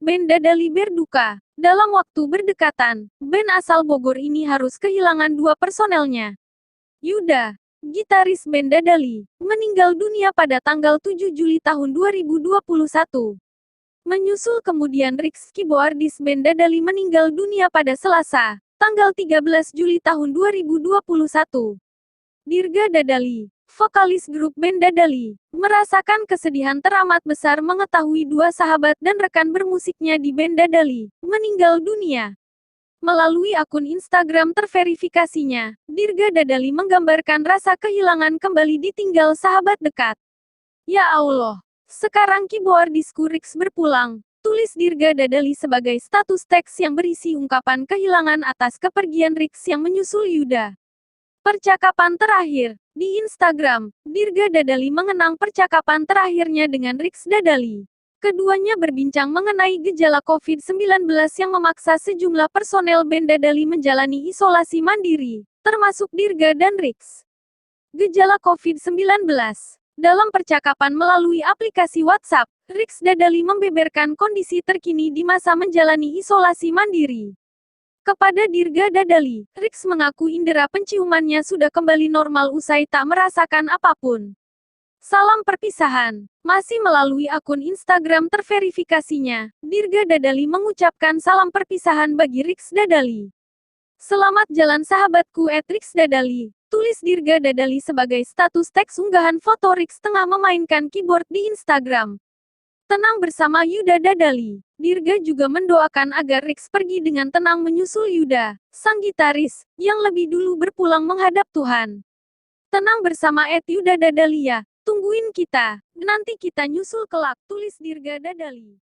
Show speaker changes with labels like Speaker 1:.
Speaker 1: band Dadali berduka. Dalam waktu berdekatan, band asal Bogor ini harus kehilangan dua personelnya. Yuda, gitaris band Dadali, meninggal dunia pada tanggal 7 Juli tahun 2021. Menyusul kemudian Rix, keyboardis band Dadali meninggal dunia pada Selasa, tanggal 13 Juli tahun 2021. Dirga Dadali, vokalis grup band Dadali, merasakan kesedihan teramat besar mengetahui dua sahabat dan rekan bermusiknya di band Dadali meninggal dunia. Melalui akun Instagram terverifikasinya, Dirga Dadali menggambarkan rasa kehilangan kembali ditinggal sahabat dekat. Ya Allah, sekarang keyboardisku Rix berpulang, tulis Dirga Dadali sebagai status teks yang berisi ungkapan kehilangan atas kepergian Rix yang menyusul Yuda. Percakapan terakhir, di Instagram, Dirga Dadali mengenang percakapan terakhirnya dengan Rix Dadali. Keduanya berbincang mengenai gejala COVID-19 yang memaksa sejumlah personel band Dadali menjalani isolasi mandiri, termasuk Dirga dan Rix. Gejala COVID-19. Dalam percakapan melalui aplikasi WhatsApp, Rix Dadali membeberkan kondisi terkini di masa menjalani isolasi mandiri. Kepada Dirga Dadali, Rix mengaku indera penciumannya sudah kembali normal usai tak merasakan apapun. Salam perpisahan. Masih melalui akun Instagram terverifikasinya, Dirga Dadali mengucapkan salam perpisahan bagi Rix Dadali. Selamat jalan sahabatku @Rix Dadali, tulis Dirga Dadali sebagai status teks unggahan foto Rix tengah memainkan keyboard di Instagram. Tenang bersama Yuda Dadali. Dirga juga mendoakan agar Rix pergi dengan tenang menyusul Yuda, sang gitaris, yang lebih dulu berpulang menghadap Tuhan. Tenang bersama @Yuda Dadali ya, tungguin kita, nanti kita nyusul kelak, tulis Dirga Dadali.